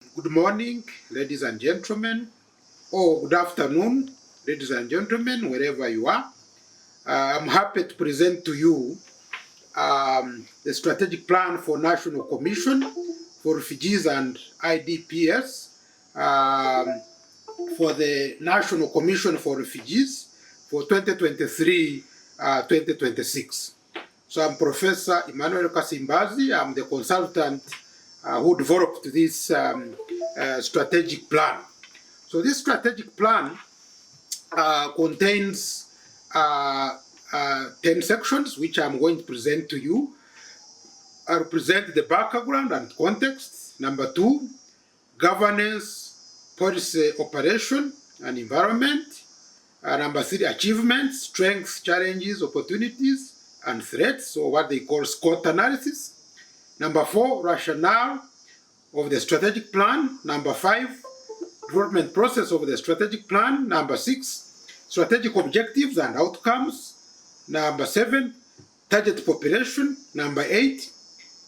Good morning, ladies and gentlemen, or good afternoon, ladies and gentlemen, wherever you are. I'm happy to present to you the strategic plan for National Commission for Refugees and IDPs um, for the National Commission for Refugees for 2023-2026. So I'm Professor Emmanuel Kasimbazi. I'm the consultant who developed this strategic plan. So this strategic plan contains 10 sections, which I'm going to present to you. I'll present the background and context. Number 2, governance, policy, operation, and environment. Number 3, achievements, strengths, challenges, opportunities, and threats, so what they call SWOT analysis. Number 4, rationale of the strategic plan. Number 5, development process of the strategic plan. Number 6, strategic objectives and outcomes. Number 7, target population. Number 8,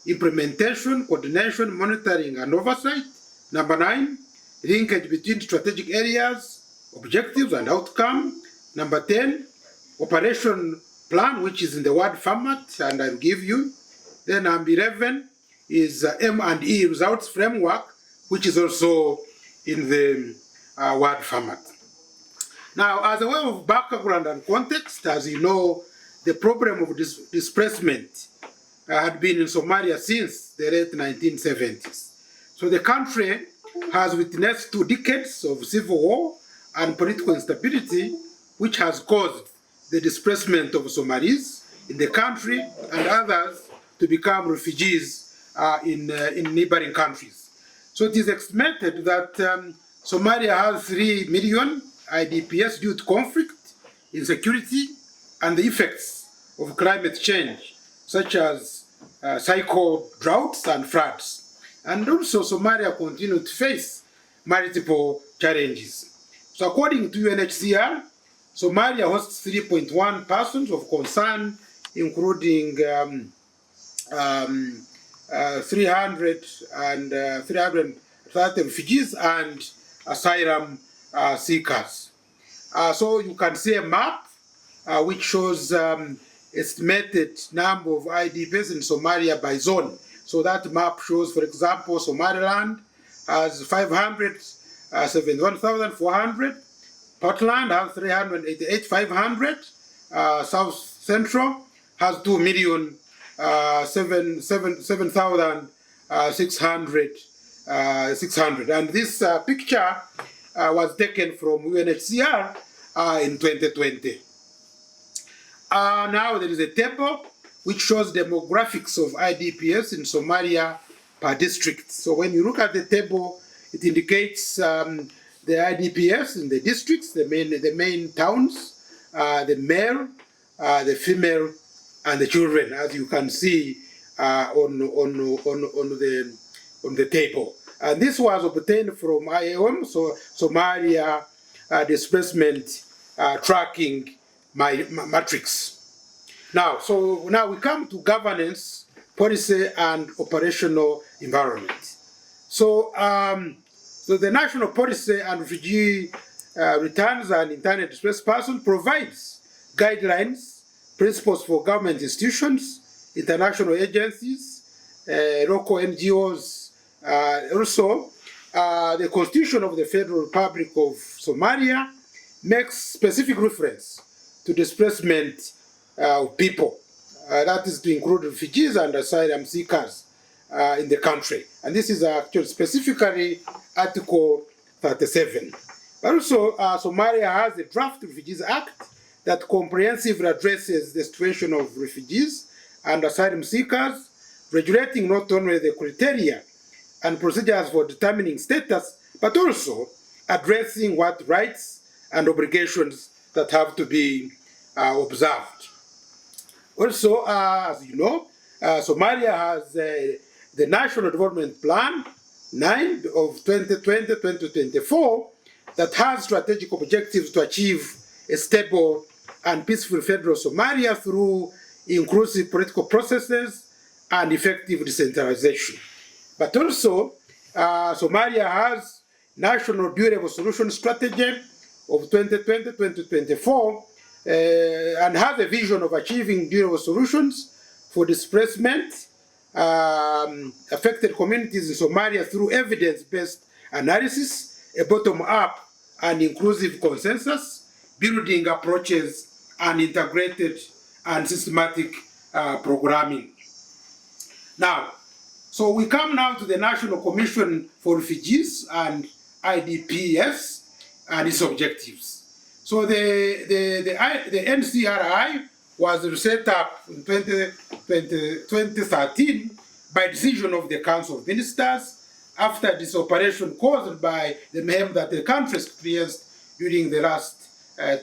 implementation, coordination, monitoring, and oversight. Number 9, linkage between strategic areas, objectives, and outcome. Number 10, operation plan, which is in the word format, and I'll give you. Then number 11 is M&E results framework, which is also in the word format. Now, as a way of background and context, as you know, the problem of displacement had been in Somalia since the late 1970s. So the country has witnessed 2 decades of civil war and political instability, which has caused the displacement of Somalis in the country and others to become refugees in neighboring countries. So it is estimated that Somalia has 3 million IDPs due to conflict, insecurity, and the effects of climate change, such as cycle droughts and floods. And also Somalia continues to face multiple challenges. So according to UNHCR, Somalia hosts 3.1 persons of concern, including 330 refugees and asylum seekers. So you can see a map which shows estimated number of IDPs in Somalia by zone. So that map shows, for example, Somaliland has 571,400. Portland has 388,500. South Central has 2,007,600. And this picture was taken from UNHCR in 2020. Now there is a table which shows demographics of IDPs in Somalia per district. So when you look at the table, it indicates the IDPs in the districts, the main towns, the male, the female, and the children, as you can see on the table. And this was obtained from IOM, so Somalia displacement tracking matrix. Now we come to governance, policy, and operational environment. So the National Policy and Refugee Returns and Internally Displaced Persons provides guidelines, principles for government institutions, international agencies, local NGOs. Also, the Constitution of the Federal Republic of Somalia makes specific reference to displacement of people. That is to include refugees and asylum seekers in the country. And this is actually specifically Article 37. But also, Somalia has the Draft Refugees Act that comprehensively addresses the situation of refugees and asylum seekers, regulating not only the criteria and procedures for determining status, but also addressing what rights and obligations that have to be observed. Also, as you know, Somalia has the National Development Plan 9 of 2020-2024 that has strategic objectives to achieve a stable and peaceful federal Somalia through inclusive political processes and effective decentralization. But also, Somalia has National Durable Solution Strategy of 2020-2024 and has a vision of achieving durable solutions for displacement affected communities in Somalia through evidence-based analysis, a bottom-up and inclusive consensus, building approaches, and integrated and systematic programming. Now, so we come now to the National Commission for Refugees and IDPs and its objectives. So the NCRI was set up in 2013 by decision of the Council of Ministers after this operation caused by the mayhem that the country experienced during the last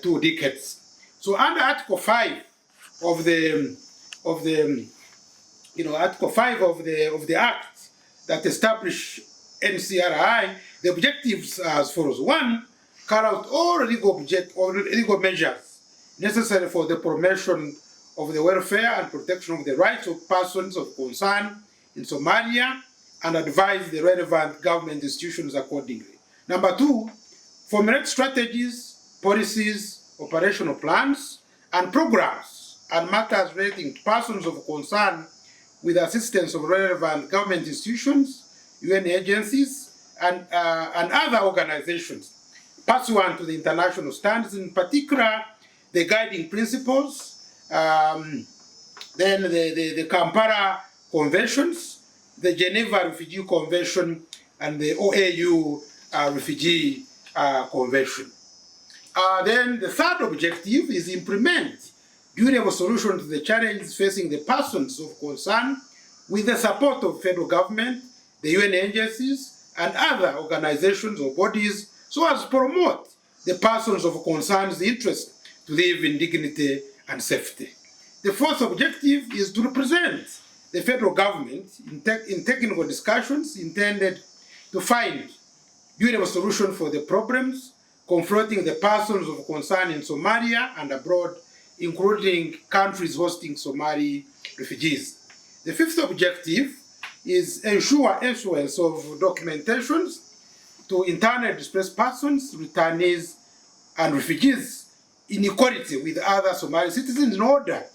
2 decades. So under Article 5 of the Article 5 of the Act that established NCRI, the objectives are as follows. 1, carry out all legal measures necessary for the promotion of the welfare and protection of the rights of persons of concern in Somalia and advise the relevant government institutions accordingly. Number 2, formulate strategies, policies, operational plans, and programs and matters relating to persons of concern with assistance of relevant government institutions, UN agencies, and other organizations, pursuant to the international standards, in particular the guiding principles, then the Kampala Conventions, the Geneva Refugee Convention, and the OAU Refugee Convention. Then the third objective is implement durable solutions to the challenges facing the persons of concern with the support of federal government, the UN agencies, and other organizations or bodies, so as to promote the persons of concern's interest to live in dignity and safety. The fourth objective is to represent the federal government in technical discussions intended to find durable solutions for the problems confronting the persons of concern in Somalia and abroad, including countries hosting Somali refugees. The fifth objective is ensure issuance of documentations to internally displaced persons, returnees, and refugees in equality with other Somali citizens in order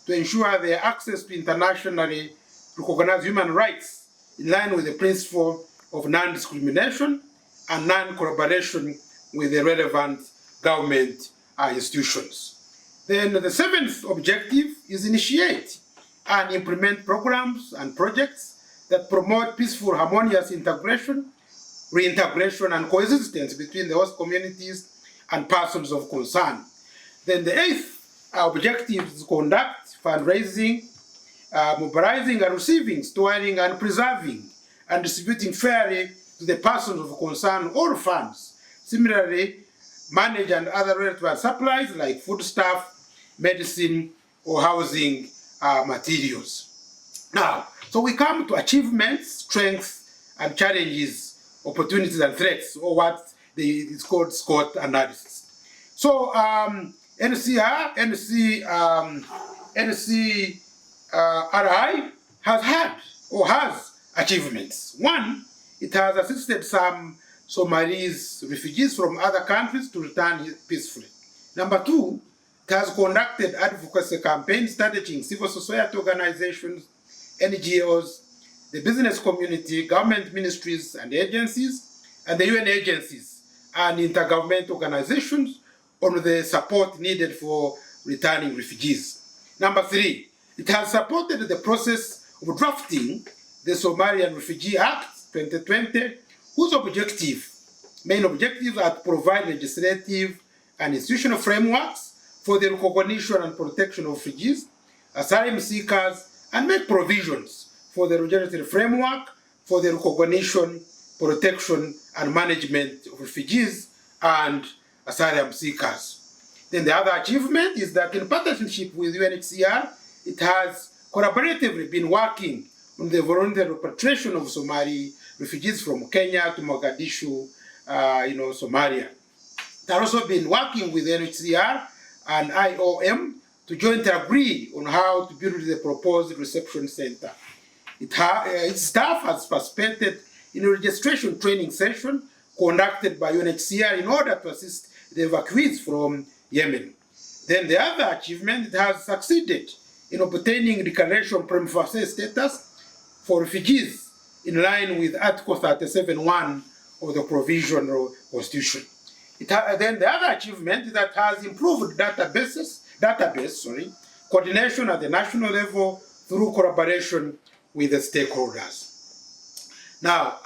to ensure their access to internationally recognized human rights in line with the principle of non-discrimination and non-collaboration with the relevant government institutions. Then the seventh objective is initiate and implement programs and projects that promote peaceful, harmonious integration, reintegration, and coexistence between the host communities and persons of concern. Then the eighth objective is to conduct fundraising, mobilizing and receiving, storing and preserving, and distributing fairly to the persons of concern all funds. Similarly, manage and other relevant supplies like foodstuff, medicine, or housing materials. Now, so we come to achievements, strengths, and challenges, opportunities, and threats, or what is called SWOT analysis. So NCRI has had or has achievements. 1, it has assisted some Somalis refugees from other countries to return peacefully. Number 2, it has conducted advocacy campaigns targeting civil society organizations, NGOs, the business community, government ministries and agencies, and the UN agencies and intergovernmental organizations on the support needed for returning refugees. Number 3, it has supported the process of drafting the Somalian Refugee Act 2020, whose main objectives are to provide legislative and institutional frameworks for the recognition and protection of refugees, asylum seekers, and make provisions for the regulatory framework for the recognition, protection, and management of refugees and asylum seekers. Then the other achievement is that in partnership with UNHCR, it has collaboratively been working on the voluntary repatriation of Somali refugees from Kenya to Mogadishu, Somalia. It has also been working with UNHCR and IOM to jointly agree on how to build the proposed reception center. Its staff has participated in a registration training session conducted by UNHCR in order to assist the evacuees from Yemen. Then the other achievement, it has succeeded in obtaining declaration prima facie status for refugees in line with Article 37(1) of the Provisional Constitution. Then the other achievement is that has improved database coordination at the national level through collaboration with the stakeholders. Now,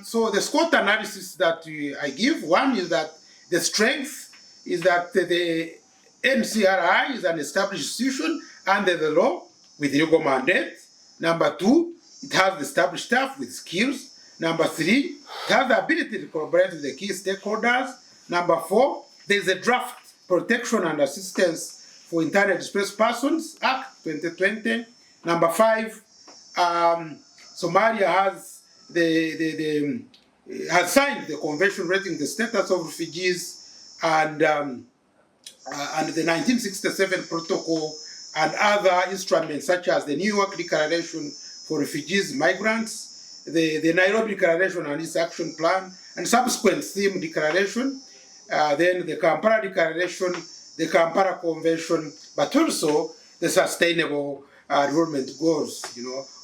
so the SWOT analysis that I give, one is that the strength is that the Ncri is an established institution under the law with legal mandate. Number two, it has the established staff with skills. Number three, it has the ability to collaborate with the key stakeholders. Number four, there is a Draft Protection and Assistance for Internally Displaced Persons Act 2020. Number five, Somalia has signed the convention raising the status of refugees and the 1967 protocol and other instruments such as the New York Declaration for Refugees, Migrants, the Nairobi Declaration and its action plan, and subsequent theme declaration, then the Kampala Declaration, the Kampala Convention, but also the Sustainable Development Goals,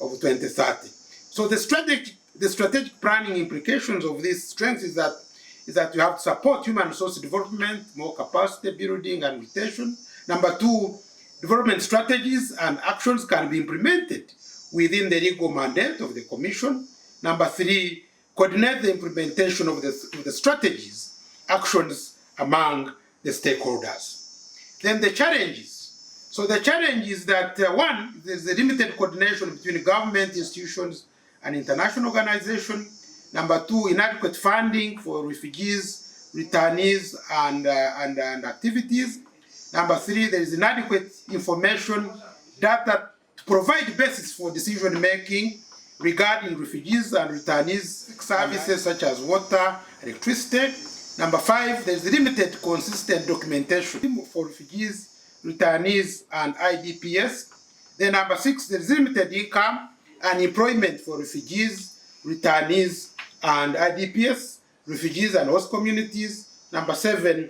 of 2030. So the strategic planning implications of this strength is that you have to support human resource development, more capacity building and retention. Number two, development strategies and actions can be implemented within the legal mandate of the Commission. Number three, coordinate the implementation of the strategies, actions among the stakeholders. Then the challenges. So the challenge is that one, there's a limited coordination between government institutions and international organizations. Number two, inadequate funding for refugees, returnees, and activities. Number three, there is inadequate information, data to provide basis for decision making regarding refugees and returnees services such as water, electricity. Number five, there is limited consistent documentation for refugees, returnees, and IDPs. Then number six, there is limited income and employment for refugees, returnees, and IDPs, refugees and host communities. Number seven,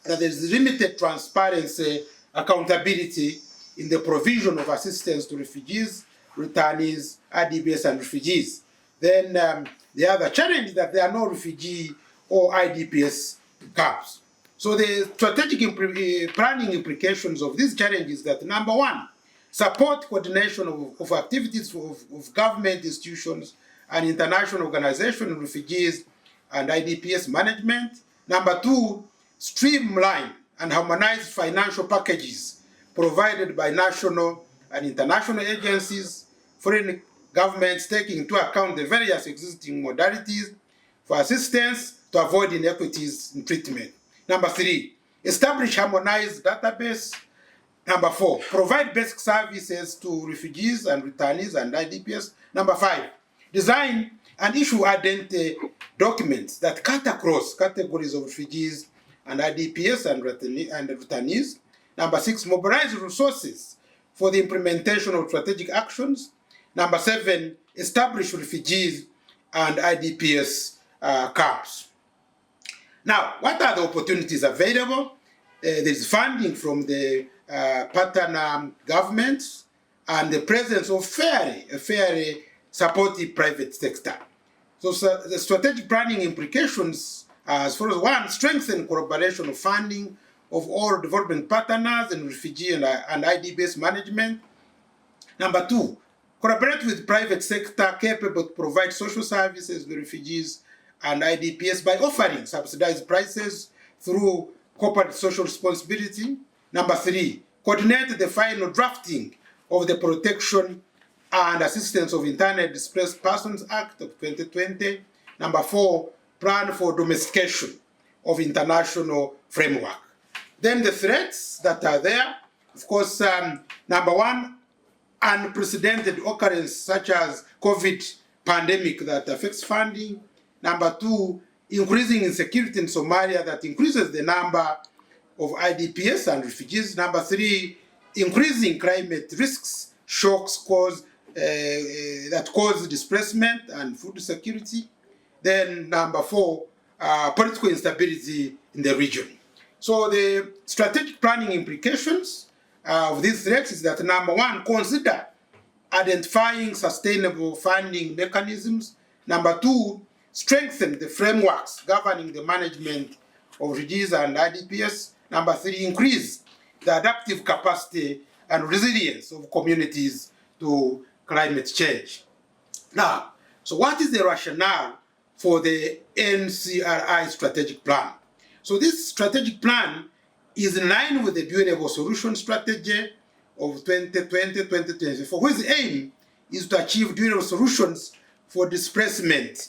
that there is limited transparency, accountability in the provision of assistance to refugees, returnees, IDPs, and refugees. Then the other challenge is that there are no refugee or IDPs camps. So the strategic planning implications of these challenges that number one, support coordination of activities of government institutions and international organizations, refugees and IDPs management. Number two, streamline and harmonize financial packages provided by national and international agencies, foreign governments taking into account the various existing modalities for assistance to avoid inequities in treatment. Number three, establish harmonized database. Number four, provide basic services to refugees and returnees and IDPs. Number five, design and issue identity documents that cut across categories of refugees and IDPs and returnees. Number six, mobilize resources for the implementation of strategic actions. Number seven, establish refugees and IDPs camps. Now, what are the opportunities available? There is funding from the partner governments and the presence of a fairly supportive private sector. So the strategic planning implications as far as one, strengthen collaboration of funding of all development partners and refugee and ID-based management. Number two, collaborate with private sector capable to provide social services to refugees and IDPs by offering subsidized prices through corporate social responsibility. Number three, coordinate the final drafting of the Protection and Assistance of Internally Displaced Persons Act of 2020. Number four, plan for domestication of international framework. Then the threats that are there, of course, number one, unprecedented occurrence such as COVID pandemic that affects funding. Number two, increasing insecurity in Somalia that increases the number of IDPs and refugees. Number three, increasing climate risks, shocks caused that cause displacement and food security. Then number 4, political instability in the region. So the strategic planning implications of these threats is that number 1, consider identifying sustainable funding mechanisms. Number 2, strengthen the frameworks governing the management of refugees and IDPs. Number 3, increase the adaptive capacity and resilience of communities to climate change. Now, so what is the rationale for the NCRI strategic plan? So this strategic plan is in line with the Durable Solution Strategy of 2020-2024, whose aim is to achieve durable solutions for displacement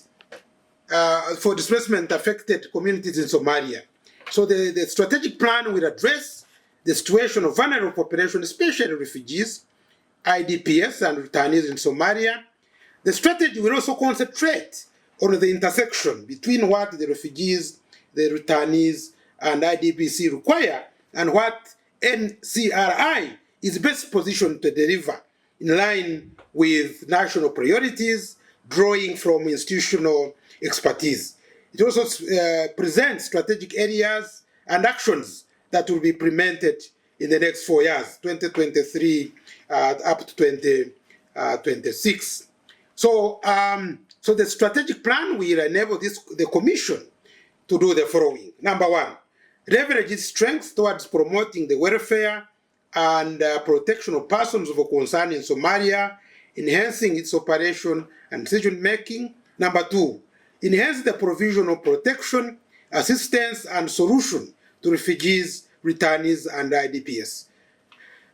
affected communities in Somalia. So the strategic plan will address the situation of vulnerable population, especially refugees, IDPs, and returnees in Somalia. The strategy will also concentrate on the intersection between what the refugees, the returnees, and IDPs require and what NCRI is best positioned to deliver in line with national priorities, drawing from institutional expertise. It also presents strategic areas and actions that will be implemented in the next 4 years, 2023 up to 2026. So the strategic plan will enable the Commission to do the following. Number 1, leverage its strengths towards promoting the welfare and protection of persons of concern in Somalia, enhancing its operation and decision making. Number 2, enhance the provision of protection, assistance, and solution to refugees, returnees, and IDPs.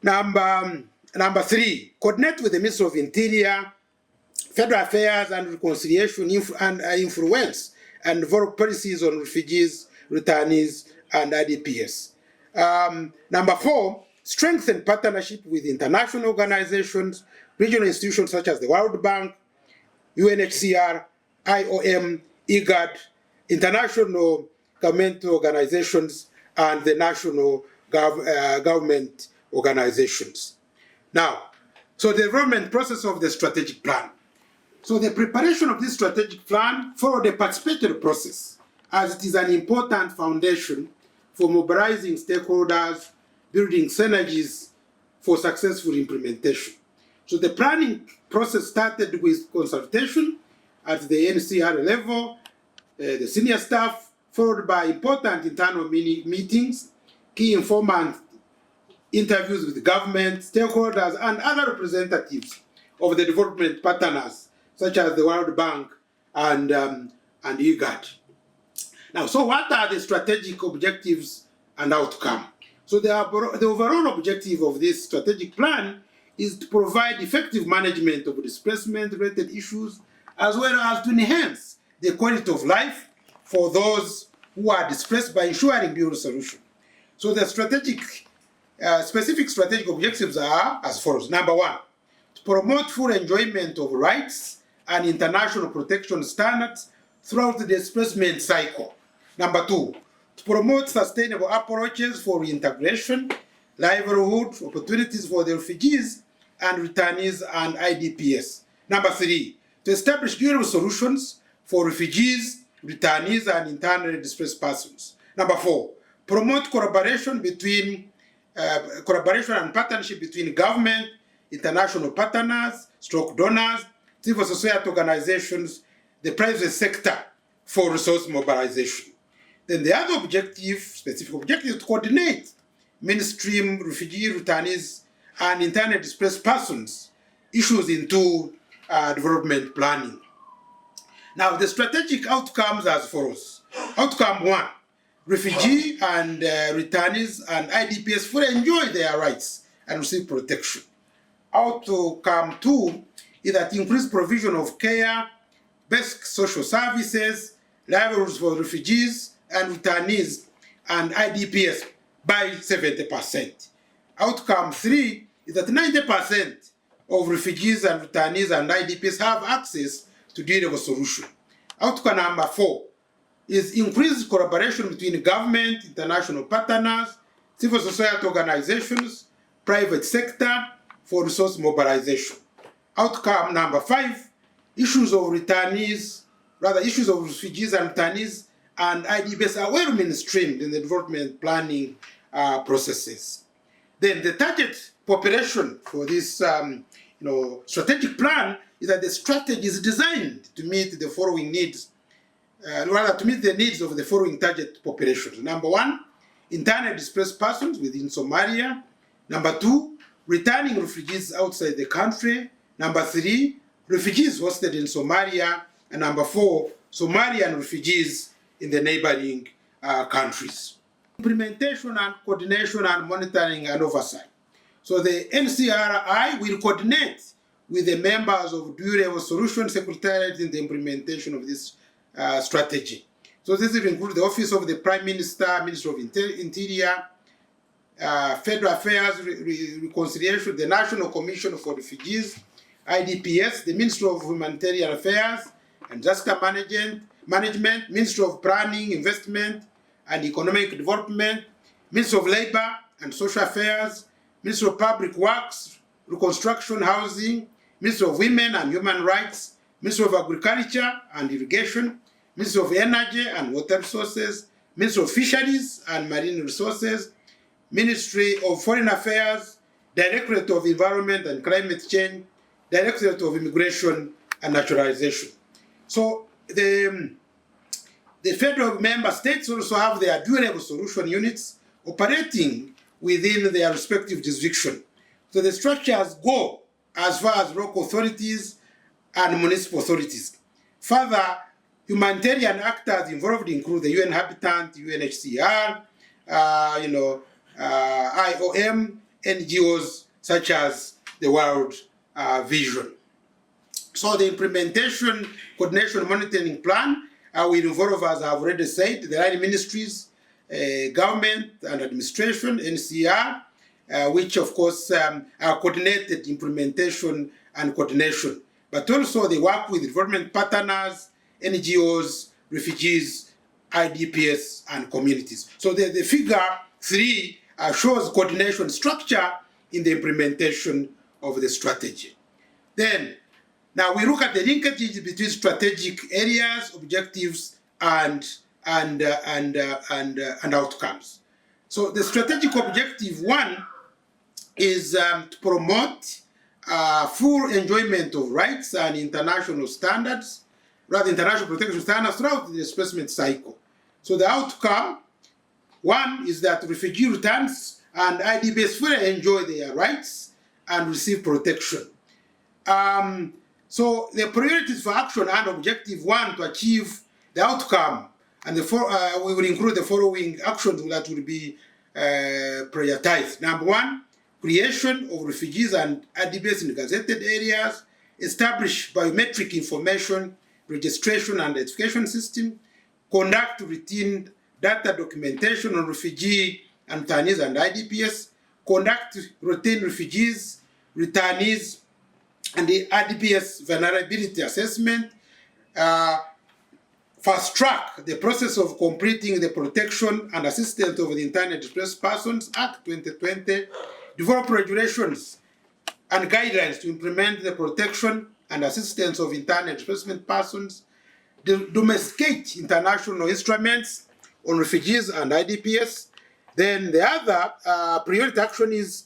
Number 3, coordinate with the Ministry of Interior, Federal Affairs and Reconciliation and influence and develop policies on refugees, returnees, and IDPs. Number 4, strengthen partnership with international organizations, regional institutions such as the World Bank, UNHCR, IOM, IGAD, international governmental organizations, and the national government organizations. Now, so the development process of the strategic plan. So the preparation of this strategic plan followed a participatory process, as it is an important foundation for mobilizing stakeholders, building synergies for successful implementation. So the planning process started with consultation at the NCR level, the senior staff, followed by important internal meetings, key informant interviews with government, stakeholders, and other representatives of the development partners, such as the World Bank and IGAD. Now, so what are the strategic objectives and outcome? So the overall objective of this strategic plan is to provide effective management of displacement-related issues, as well as to enhance the quality of life for those who are displaced by ensuring durable solution. So the specific strategic objectives are as follows. Number 1, to promote full enjoyment of rights and international protection standards throughout the displacement cycle. Number 2, to promote sustainable approaches for reintegration, livelihood opportunities for the refugees and returnees and IDPs. Number 3, to establish durable solutions for refugees, returnees, and internally displaced persons. Number 4, promote collaboration and partnership between government, international partners, donors, civil society organizations, the private sector for resource mobilization. Then the other specific objective, is to coordinate mainstream refugee, returnees, and internally displaced persons issues into development planning. Now, the strategic outcomes as follows. Outcome 1, refugee and returnees and IDPs fully enjoy their rights and receive protection. Outcome 2 is that increased provision of care, basic social services, livelihoods for refugees and returnees and IDPs by 70%. Outcome 3 is that 90% of refugees and returnees and IDPs have access to durable solution. Outcome number 4 is increased collaboration between government, international partners, civil society organizations, private sector for resource mobilization. Outcome number 5, issues of refugees and returnees and IDPs are well mainstreamed in the development planning processes. Then the target population for this strategic plan is that the strategy is designed to meet the following needs, to meet the needs of the following target populations. Number 1, internally displaced persons within Somalia. Number 2, returning refugees outside the country. Number 3, refugees hosted in Somalia. And number 4, Somalian refugees in the neighboring countries. Implementation and coordination and monitoring and oversight. So the NCRI will coordinate with the members of Dual-Level Solution Secretariat in the implementation of this strategy. So this will include the Office of the Prime Minister, Minister of Interior, Federal Affairs, Reconciliation, the National Commission for Refugees, IDPs, the Minister of Humanitarian Affairs and Disaster Management, Minister of Planning, Investment and Economic Development, Minister of Labor and Social Affairs, Minister of Public Works, Reconstruction, Housing, Minister of Women and Human Rights, Minister of Agriculture and Irrigation, Minister of Energy and Water Resources, Minister of Fisheries and Marine Resources, Ministry of Foreign Affairs, Directorate of Environment and Climate Change, Directorate of Immigration and Naturalization. So the federal member states also have their dual-level solution units operating within their respective jurisdiction. So the structures go as far as local authorities and municipal authorities. Further, humanitarian actors involved include the UN Habitat, UNHCR, IOM, NGOs such as the World Vision. So the implementation, coordination, monitoring plan will involve, as I've already said, the line ministries, government and administration, NCR, which of course are coordinated implementation and coordination. But also they work with development partners, NGOs, refugees, IDPs, and communities. So the figure 3 shows coordination structure in the implementation of the strategy. Then, now we look at the linkages between strategic areas, objectives, and outcomes. So the strategic objective 1 is to promote full enjoyment of rights and international standards, international protection standards throughout the displacement cycle. So the outcome 1 is that refugee returns and IDPs fully enjoy their rights and receive protection. So the priorities for action and objective 1 to achieve the outcome, and we will include the following actions that will be prioritized. Number 1, creation of refugees and IDPs in gazetted areas, establish biometric information, registration and identification system, conduct routine data documentation on refugee and returnees and IDPs, conduct routine refugees, returnees, and the IDPs vulnerability assessment, fast track the process of completing the Protection and Assistance of the Internally Displaced Persons Act 2020, develop regulations and guidelines to implement the protection and assistance of internally displaced persons, domesticate international instruments on refugees and IDPs. Then the other priority action is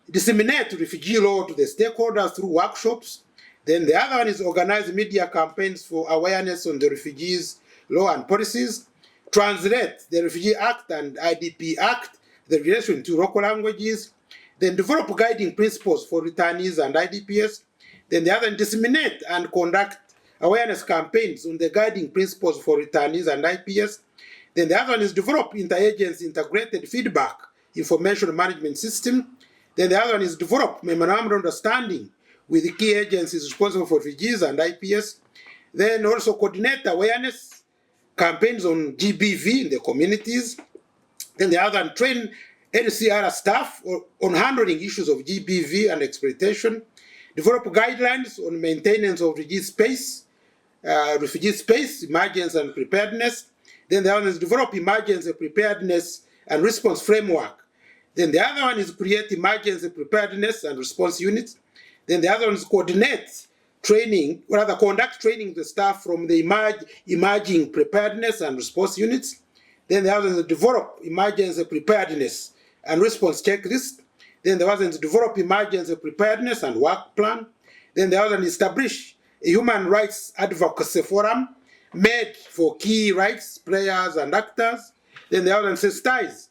disseminate refugee law to the stakeholders through workshops. Then the other one is organize media campaigns for awareness on the refugees law and policies, translate the Refugee Act and IDP Act, the regulation to local languages, then develop guiding principles for returnees and IDPs. Then the other, disseminate and conduct awareness campaigns on the guiding principles for returnees and IDPs. Then the other one is develop interagency integrated feedback information management system. Then the other one is develop memorandum of understanding with the key agencies responsible for refugees and IPS. Then also coordinate awareness campaigns on GBV in the communities. Then the other one, train NCR staff on handling issues of GBV and exploitation. Develop guidelines on maintenance of refugee space, emergency and preparedness. Then the other one is develop emergency preparedness and response framework. Then the other one is create emergency preparedness and response units. Then the other one is coordinate training, or rather conduct training the staff from the emerging preparedness and response units. Then the other is develop emergency preparedness and response checklist. Then the other is develop emergency preparedness and work plan. Then the other is establish a human rights advocacy forum made for key rights players and actors. Then the other one sensitize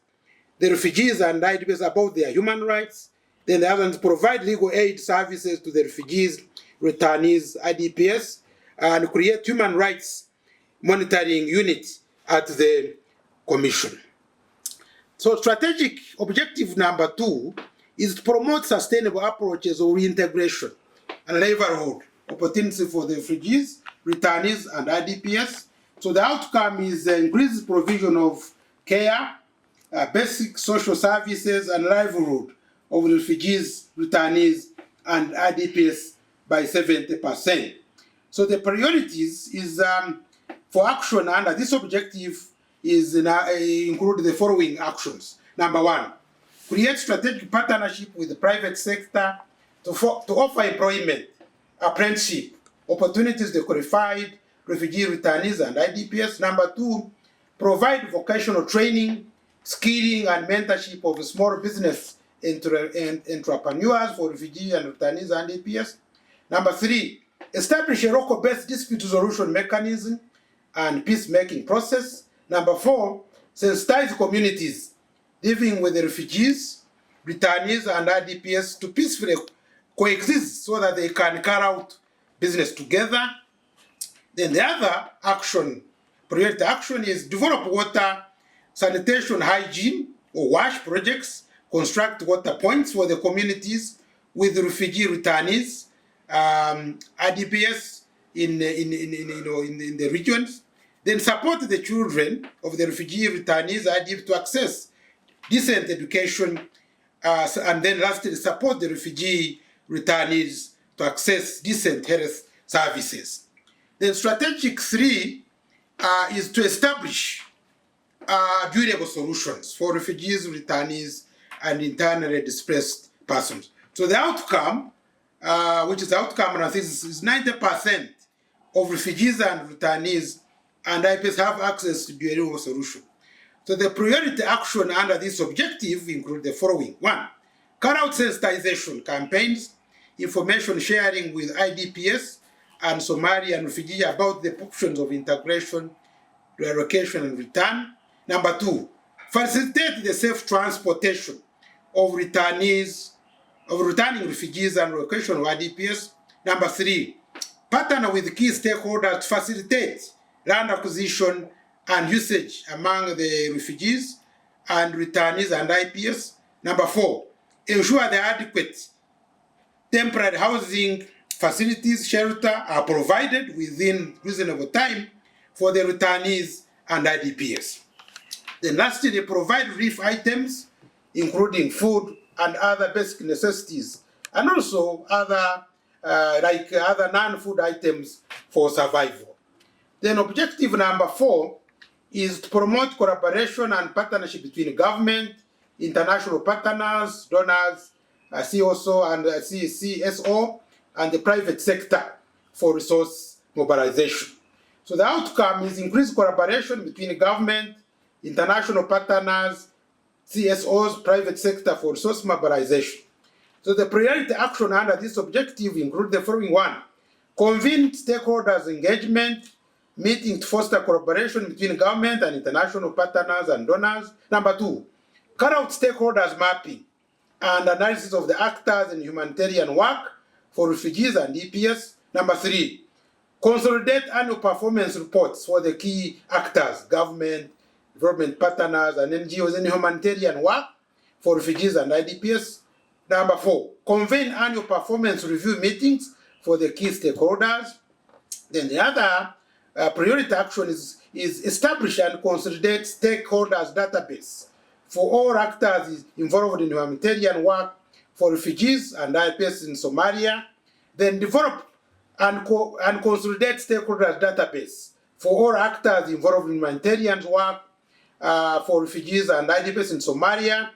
the refugees and IDPs about their human rights. Then the other one is provide legal aid services to the refugees, returnees, IDPs, and create human rights monitoring unit at the Commission. So strategic objective number 2 is to promote sustainable approaches of reintegration and livelihood opportunity for the refugees, returnees, and IDPs. So the outcome is the increased provision of care, basic social services, and livelihood of refugees, returnees, and IDPs by 70%. So the priorities is for action under this objective is include the following actions. Number 1, create strategic partnership with the private sector to offer employment, apprenticeship, opportunities to qualified refugee returnees and IDPs. Number 2, provide vocational training, skilling, and mentorship of small business entrepreneurs for refugee and returnees and IDPs. Number 3, establish a local-based dispute resolution mechanism and peacemaking process. Number 4, sensitize communities living with the refugees, returnees, and IDPs to peacefully coexist so that they can carry out business together. Then the other action, priority action, is develop water, sanitation, hygiene, or WASH projects, construct water points for the communities with refugee returnees, IDPs in the regions. Then support the children of the refugee returnees, IDPs, to access decent education, and then lastly, support the refugee returnees to access decent health services. Then strategic 3 is to establish durable solutions for refugees, returnees, and internally displaced persons. So the outcome, which is the outcome, and I think is 90% of refugees and returnees and IDPs have access to durable solution. So the priority action under this objective include the following. 1, carry out sensitization campaigns, information sharing with IDPs and Somalian refugees about the options of integration, relocation, and return. Number 2, facilitate the safe transportation of returnees, of returning refugees and relocation of IDPs. Number 3, partner with key stakeholders to facilitate land acquisition and usage among the refugees and returnees and IDPs. Number 4, ensure the adequate temporary housing facilities, shelter are provided within reasonable time for the returnees and IDPs. Then lastly, they provide relief items, including food and other basic necessities, and also other other non-food items for survival. Then objective number 4 is to promote collaboration and partnership between government, international partners, donors, CSO, and the private sector for resource mobilization. So the outcome is increased collaboration between government, international partners, CSOs, private sector for resource mobilization. So the priority action under this objective include the following. 1, convene stakeholders engagement, meeting to foster collaboration between government and international partners and donors. Number 2, carry out stakeholders mapping and analysis of the actors in humanitarian work for refugees and EPS. Number 3, consolidate annual performance reports for the key actors, government, development partners, and NGOs in humanitarian work for refugees and IDPs. Number 4, convene annual performance review meetings for the key stakeholders. Then the other priority action is establish and consolidate stakeholders database for all actors involved in humanitarian work for refugees and IDPs in Somalia. Then develop and consolidate stakeholders database for all actors involved in humanitarian work for refugees and IDPs in Somalia.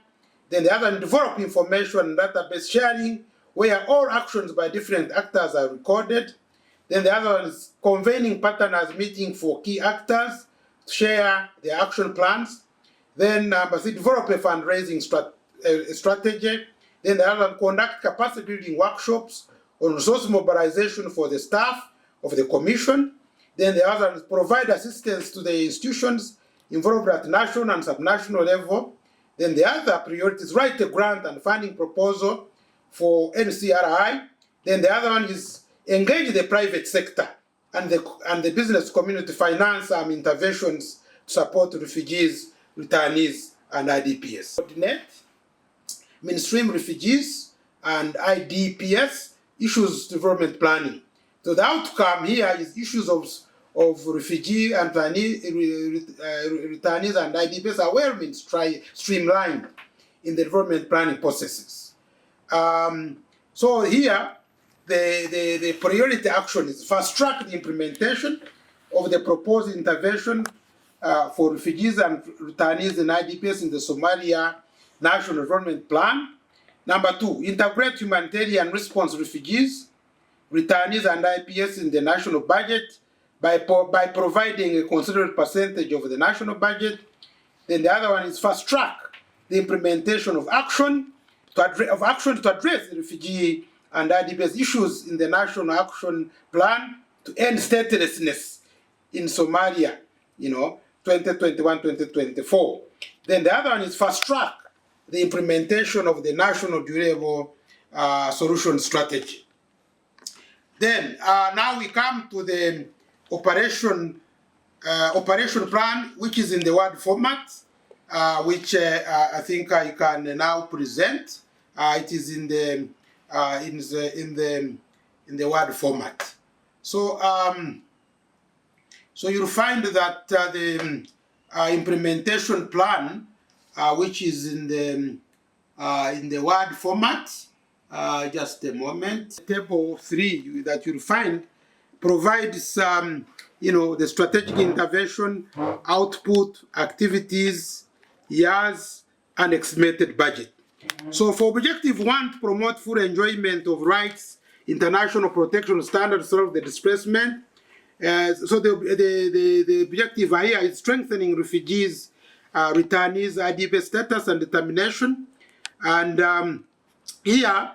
Then the other, develop information and database sharing where all actions by different actors are recorded. Then the other one is convening partners meeting for key actors to share their action plans. Then number 3, develop a fundraising strategy. Then the other one, conduct capacity building workshops on resource mobilization for the staff of the commission. Then the other one is provide assistance to the institutions involved at national and subnational level. Then the other priority is write a grant and funding proposal for NCRI. Then the other one is engage the private sector and the business community to finance some interventions to support refugees, returnees, and IDPs. Coordinate mainstream refugees and IDPs issues development planning. So the outcome here is issues of refugee and returnees and IDPs are well streamlined in the development planning processes. So here, the priority action is fast track the implementation of the proposed intervention for refugees and returnees and IDPs in the Somalia National Development Plan. Number 2, integrate humanitarian response refugees, returnees and IDPs in the national budget by providing a considerable percentage of the national budget. Then the other one is fast track the implementation of action to address the refugee and IDPs issues in the National Action Plan to end statelessness in Somalia, 2021-2024. Then the other one is fast track the implementation of the National Durable Solution Strategy. Then now we come to the operation plan, which is in the Word format, which I think I can now present. It is in the Word format. So so you'll find that the implementation plan, which is in the Word format, just a moment. Table 3 that you'll find provides the strategic intervention, output, activities, years, and estimated budget. So for objective 1, to promote full enjoyment of rights, international protection standards, solve the displacement. So the objective here is strengthening refugees, returnees, IDP status and determination. And here,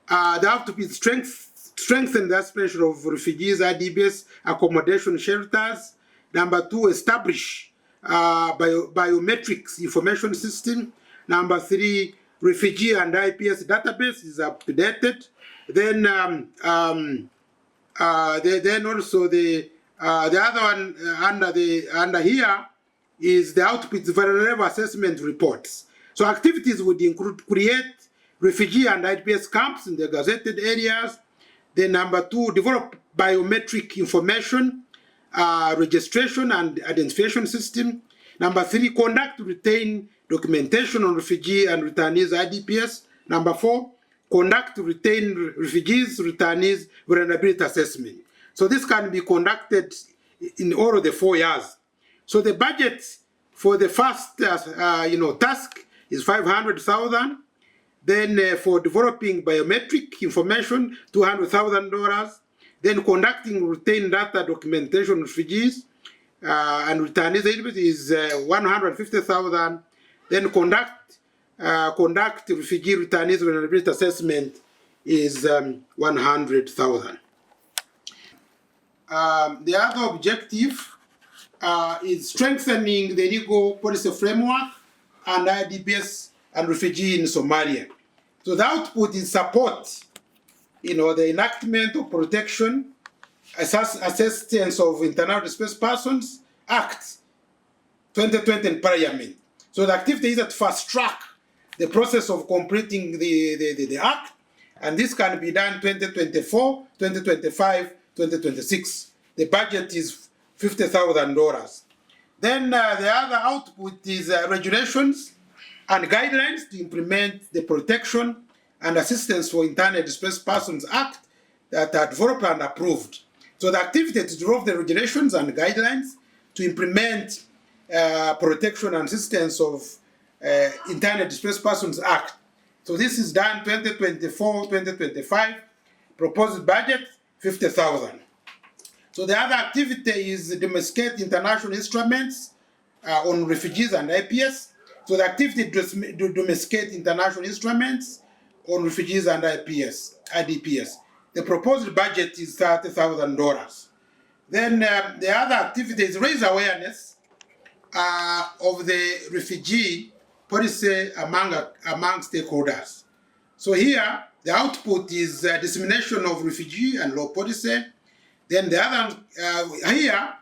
they have to be strengthen the aspiration of refugees, IDPs, accommodation shelters. Number 2, establish biometrics information system. Number 3, refugee and IPS database is updated. Then also the other one under here is the output vulnerable assessment reports. So activities would include create refugee and IPS camps in the gazetted areas. Then number 2, develop biometric information, registration and identification system. Number 3, conduct retain documentation on refugee and returnees IDPs. Number 4, conduct retain refugees, returnees vulnerability assessment. So this can be conducted in all of the 4 years. So the budget for the first task is $500,000. Then for developing biometric information, $200,000. Then conducting routine data documentation refugees and returnees is $150,000. Then conduct refugee returnees vulnerability assessment is $100,000. The other objective is strengthening the legal policy framework and IDPs and refugee in Somalia. So the output is support, the enactment of Protection, Assistance of Internally Displaced Persons Act 2020 in Parliament. So the activity is to fast track the process of completing the act, and this can be done 2024, 2025, 2026. The budget is $50,000. Then the other output is regulations and guidelines to implement the Protection and Assistance for Internally Displaced Persons Act that are developed and approved. So the activity is to develop the regulations and guidelines to implement Protection and Assistance of Internally Displaced Persons Act So this is done 2024, 2025. Proposed budget, 50,000. So the other activity is domesticate international instruments on refugees and IPS. So the activity to domesticate international instruments on refugees and IDPs. The proposed budget is $30,000. Then the other activity is raise awareness of the refugee policy among stakeholders. So here, the output is dissemination of refugee and law policy. Then the other, here,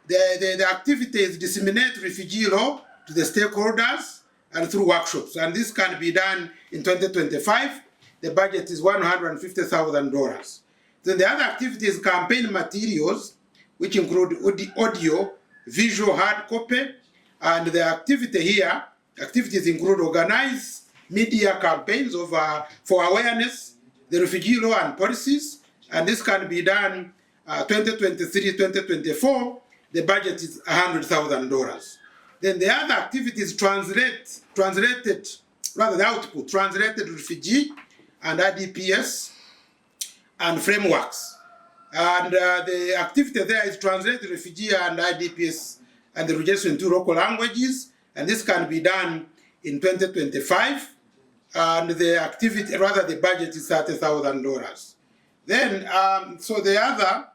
the activity is disseminate refugee law to the stakeholders and through workshops. And this can be done in 2025. The budget is $150,000. Then the other activity is campaign materials, which include audio, visual, hard copy. And the activities include organized media campaigns for awareness, the refugee law and policies. And this can be done 2023-2024, the budget is $100,000. Then the other activities the output, translated refugee and IDPs and frameworks. And the activity there is translated refugee and IDPs and the register into local languages, and this can be done in 2025. And the budget is $30,000. Then, so the other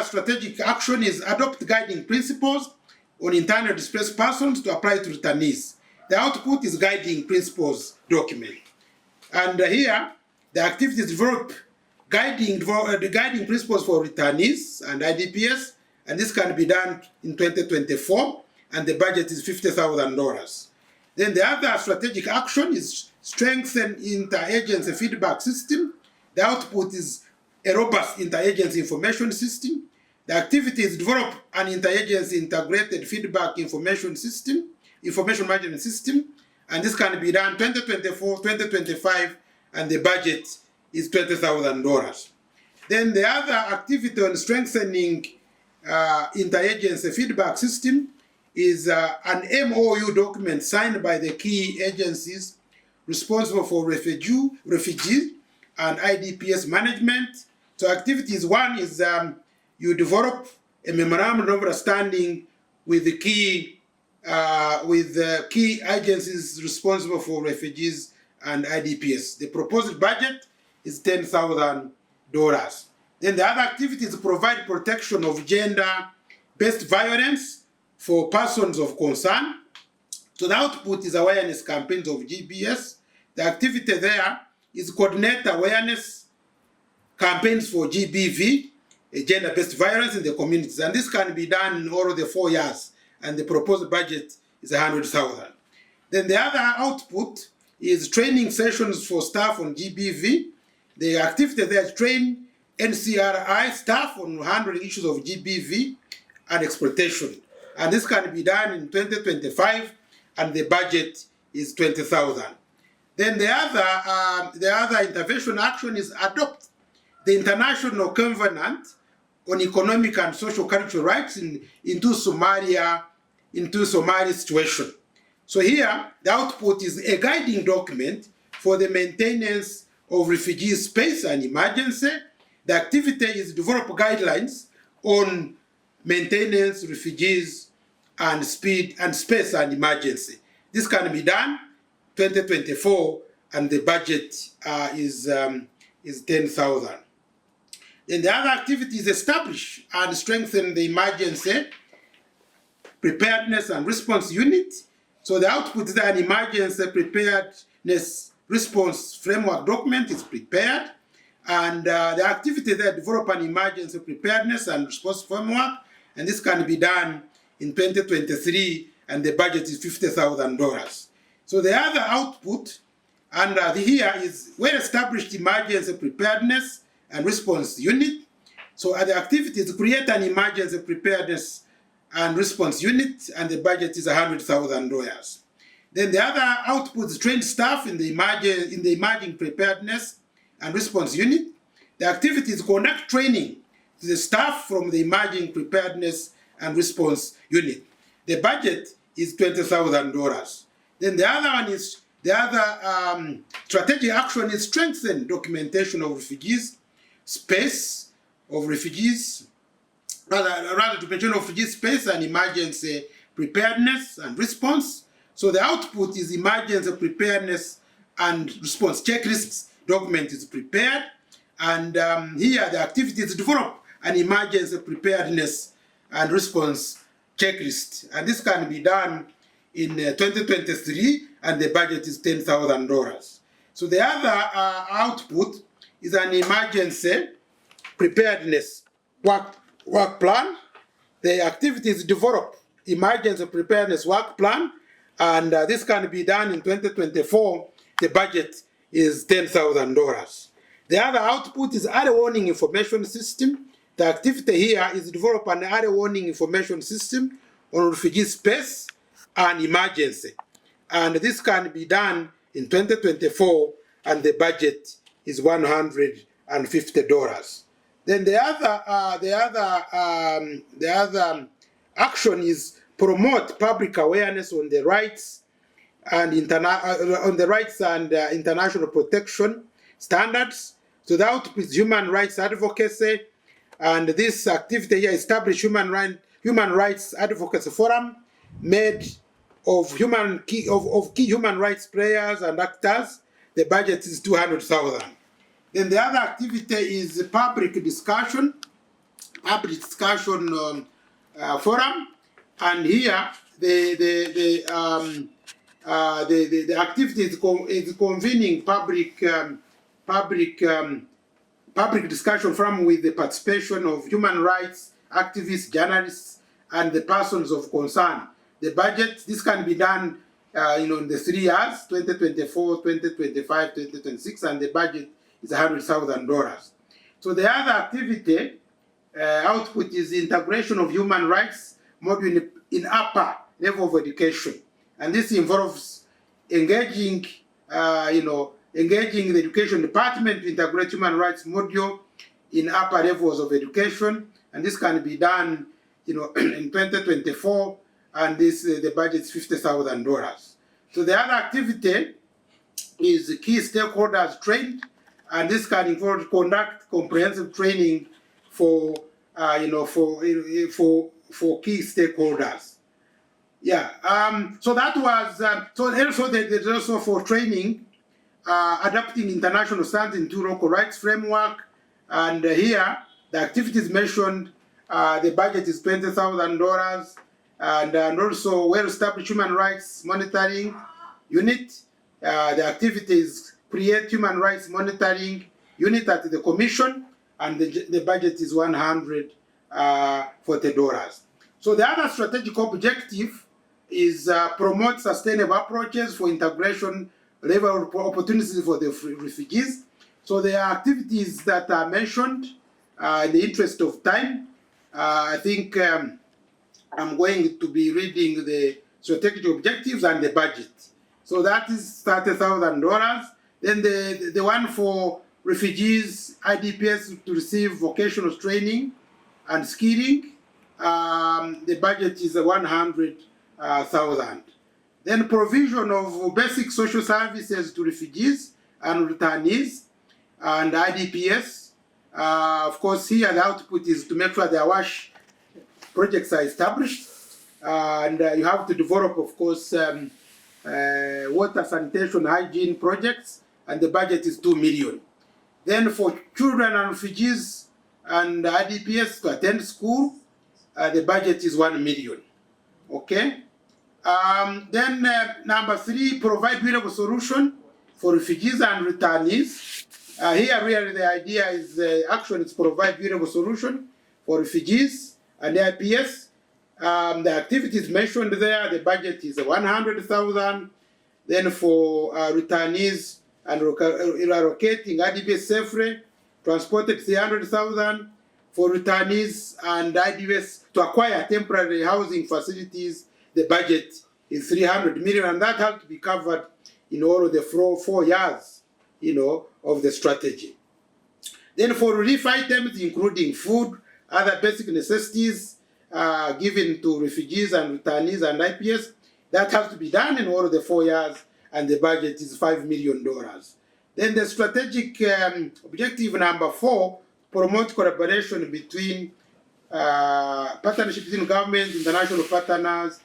strategic action is adopt guiding principles on internally displaced persons to apply to returnees. The output is guiding principles document. And here, the activities develop the guiding principles for returnees and IDPs, and this can be done in 2024, and the budget is $50,000. Then the other strategic action is strengthen interagency feedback system. The output is a robust interagency information system. The activity is develop an interagency integrated feedback information management system, and this can be done 2024, 2025, and the budget is $20,000. Then the other activity on strengthening interagency feedback system is an MOU document signed by the key agencies responsible for refugee and IDPs management. So activities one is you develop a memorandum of understanding with the key agencies responsible for refugees and IDPs. The proposed budget is $10,000. Then the other activity is provide protection of gender-based violence for persons of concern. So the output is awareness campaigns of GBS. The activity there is coordinate awareness campaigns for GBV, gender-based violence in the communities. And this can be done in all of the 4 years. And the proposed budget is $100,000. Then the other output is training sessions for staff on GBV. The activity there is train Ncri staff on handling issues of GBV and exploitation. And this can be done in 2025, and the budget is $20,000. Then the other intervention action is adopt the International Covenant on Economic and Social Cultural Rights into Somali situation. So here, the output is a guiding document for the maintenance of refugee space and emergency. The activity is develop guidelines on maintenance, refugees, and speed and space and emergency. This can be done 2024, and the budget is $10,000. Then the other activity is establish and strengthen the emergency preparedness and response unit. So the output is an emergency preparedness response framework document is prepared, and the activity there develop an emergency preparedness and response framework, and this can be done in 2023, and the budget is $50,000. So the other output under here is well-established emergency preparedness and response unit. So the activity is create an emergency preparedness and response unit, and the budget is $100,000. Then the other output is trained staff in the emerging preparedness and response unit. The activity is conduct training to the staff from the emerging preparedness and response unit. The budget is $20,000. Then the other one is, strategic action is strengthen documentation of refugees, space of refugees, rather documentation of refugee space and emergency preparedness and response. So the output is emergency preparedness and response checklists. Document is prepared, and here the activities develop an emergency preparedness and response checklist, and this can be done in 2023, and the budget is $10,000. So the other output is an emergency preparedness work plan. The activities develop emergency preparedness work plan, and this can be done in 2024. The budget is $10,000. The other output is early warning information system. The activity here is develop an early warning information system on refugee space and emergency, and this can be done in 2024, and the budget is $150. Then the other action is promote public awareness on the rights and international protection standards. So the output is human rights advocacy, and this activity here establish human rights advocacy forum made of key human rights players and actors. The budget is $200,000. Then the other activity is public discussion forum, and here the activity is convening public discussion forum with the participation of human rights activists, journalists, and the persons of concern. The budget, this can be done in the 3 years, 2024, 2025, 2026, and the budget is $100,000. So the other activity output is integration of human rights module in upper level of education, and this involves engaging the education department to integrate human rights module in upper levels of education, and this can be done in 2024, and the budget is $50,000. So the other activity is key stakeholders trained, and this can involve conduct comprehensive training for key stakeholders. Yeah. So that was so also there's also for training, adapting international standards into local rights framework, and here the activities mentioned. The budget is $20,000, and also well-established human rights monitoring unit. The activities create human rights monitoring unit at the commission, and the budget is $140. So the other strategic objective is promote sustainable approaches for integration level opportunities for the refugees. So there are activities that are mentioned in the interest of time. I think I'm going to be reading the strategic objectives and the budget. So that is $30,000. Then the one for refugees, IDPs to receive vocational training and skilling, the budget is $100,000. Then provision of basic social services to refugees and returnees and IDPs. Of course, here the output is to make sure the AWASH projects are established, and you have to develop, of course, water, sanitation, hygiene projects, and the budget is $2 million. Then for children and refugees and IDPs to attend school, the budget is $1 million. Okay. Then number 3, provide durable solution for refugees and returnees. Here really the idea is action is provide durable solution for refugees and IPS. The activities mentioned there, the budget is $100,000. Then for returnees and relocating IDPs safely, transported $300,000. For returnees and IDPs to acquire temporary housing facilities, the budget is $300 million, and that has to be covered in all of the 4 years, of the strategy. Then for relief items, including food, other basic necessities given to refugees and returnees and IPS, That has to be done in all of the 4 years, and the budget is $5 million. Then the strategic objective number 4, promote collaboration between partnership between government, international partners,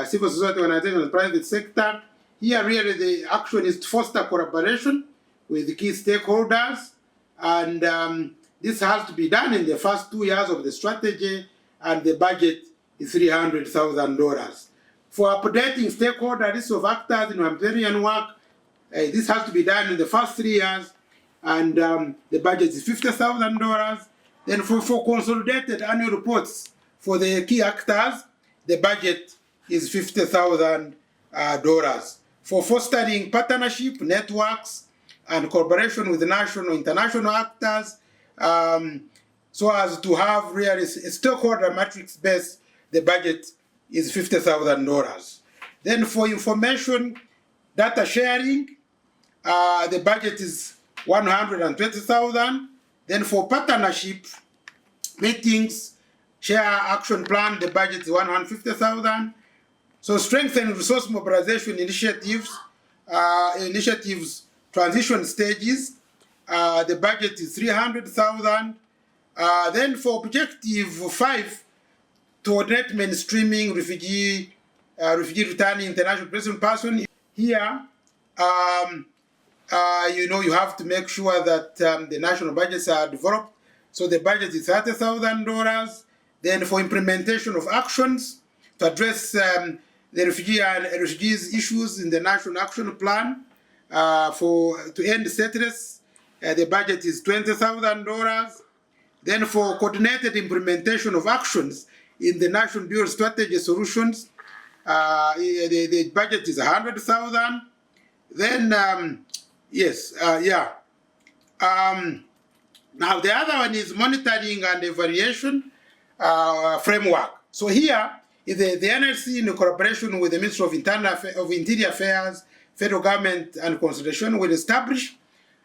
civil society organizations, and private sector. Here, really, the action is to foster collaboration with the key stakeholders, and this has to be done in the first 2 years of the strategy, and the budget is $300,000. For updating stakeholder list of actors in humanitarian work, this has to be done in the first 3 years, and the budget is $50,000. Then for consolidated annual reports for the key actors, the budget is $50,000. For fostering partnership, networks, and cooperation with national and international actors, so as to have really a stakeholder matrix base, the budget is $50,000. Then for information data sharing, the budget is $120,000. Then for partnership meetings, share action plan, the budget is $150,000. So strengthen resource mobilization initiatives, transition stages, the budget is $300,000. Then for objective 5, coordinate mainstreaming refugee returning international present person. Here, you have to make sure that the national budgets are developed. So the budget is $30,000. Then for implementation of actions to address the refugees issues in the national action plan to end stateless, the budget is $20,000. Then for coordinated implementation of actions in the national dual strategy solutions, the budget is $100,000. Then now the other one is monitoring and evaluation framework. So here is the NRC in collaboration with the Ministry of Interior Affairs, federal government, and consultation will establish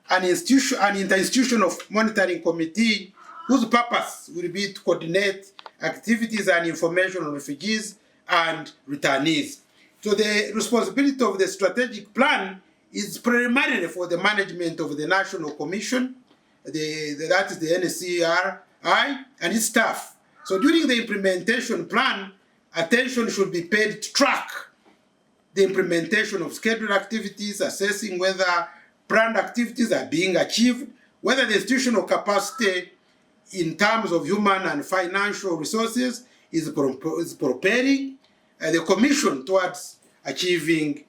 an interinstitutional monitoring committee whose purpose will be to coordinate activities and information on refugees and returnees. So the responsibility of the strategic plan is primarily for the management of the National Commission, that is the NCRI, and its staff. So during the implementation plan, attention should be paid to track the implementation of scheduled activities, assessing whether planned activities are being achieved, whether the institutional capacity in terms of human and financial resources is preparing the Commission towards achieving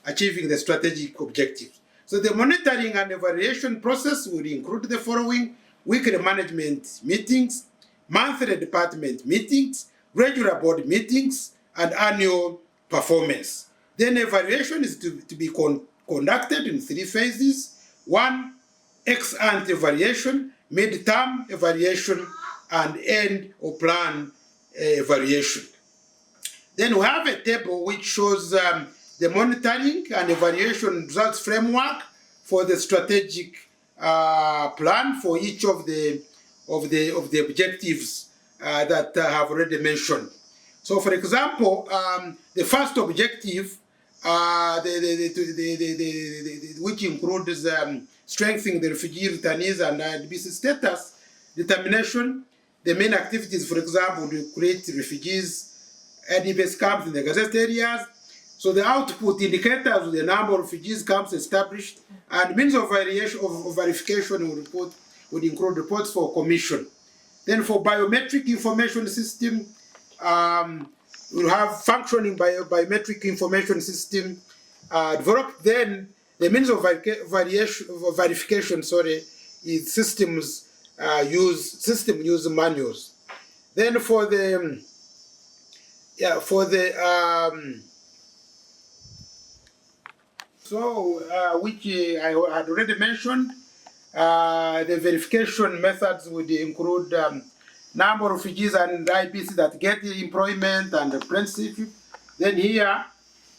the strategic objectives. So the monitoring and evaluation process will include the following: weekly management meetings, monthly department meetings, regular board meetings, and annual performance. Then evaluation is to be conducted in 3 phases. 1, ex-ante evaluation, mid-term evaluation, and end or plan evaluation. Then we have a table which shows the monitoring and evaluation results framework for the strategic plan for each of the objectives that I have already mentioned. So, for example, the first objective, which includes strengthening the refugee returnees and IDPC status determination, the main activities, for example, to create refugees IDPS camps in the Gazette areas. So the output indicators of the number of refugees camps established and means of verification would include reports for commission. Then for biometric information system, we'll have functioning biometric information system developed. Then the means of verification, is system use manuals. Then for the which I had already mentioned, the verification methods would include number of refugees and IPCs that get employment and apprenticeship. Then here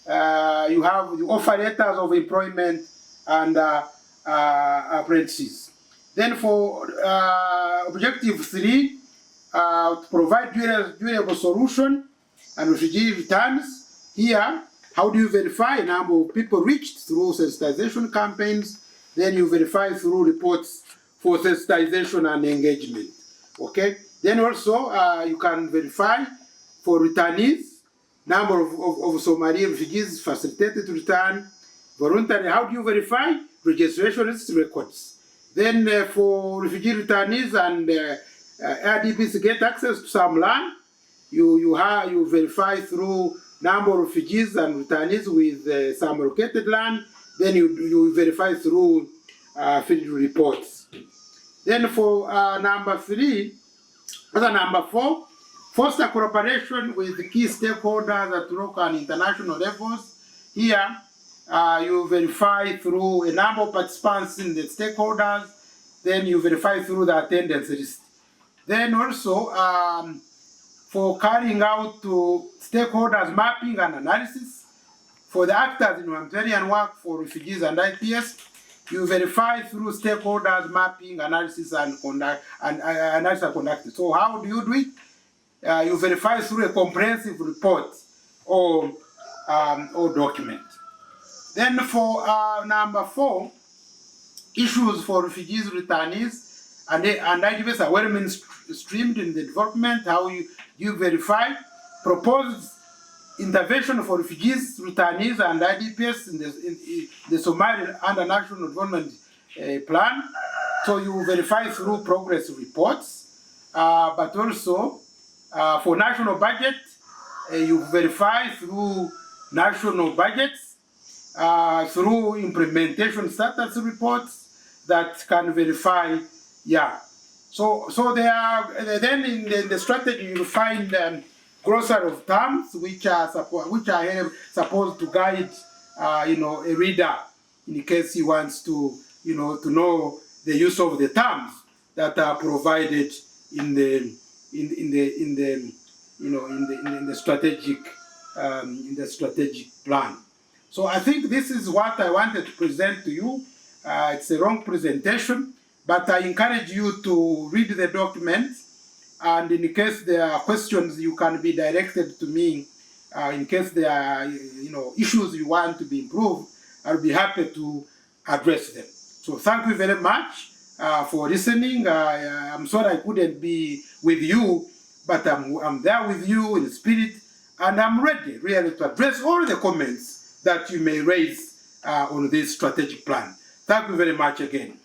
you have the offer letters of employment and apprentices. Then for objective 3, to provide durable solution and refugee returns. Here, how do you verify a number of people reached through sensitization campaigns? Then you verify through reports for sensitization and engagement. Okay. Then also you can verify for returnees, number of Somali refugees facilitated to return, voluntary. How do you verify? Registration records. Then for refugee returnees and RDPs get access to some land, you verify through number of refugees and returnees with some allocated land. Then you verify through field reports. Then for number 4, foster cooperation with the key stakeholders at local and international levels. Here, you verify through a number of participants in the stakeholders. Then you verify through the attendance list. Then also, for carrying out stakeholders mapping and analysis, for the actors in humanitarian work for refugees and IPS, you verify through stakeholders mapping, analysis, and conducted. So how do you do it? You verify through a comprehensive report or document. Then for number 4, issues for refugees, returnees, and IDPs are well mainstreamed in the development. How you verify proposed intervention for refugees, returnees, and IDPs in the Somali under National Development Plan. So you verify through progress reports, but also for national budget, you verify through national budgets, through implementation status reports that can verify, So there are, then in the strategy you find glossary of terms which are supposed to guide, a reader in case he wants to, to know the use of the terms that are provided in the strategic plan. So I think this is what I wanted to present to you. It's a long presentation, but I encourage you to read the document, and in case there are questions, you can be directed to me. In case there are issues you want to be improved, I'll be happy to address them. So thank you very much for listening. I'm sorry I couldn't be with you, but I'm there with you in spirit, and I'm ready really to address all the comments that you may raise on this strategic plan. Thank you very much again.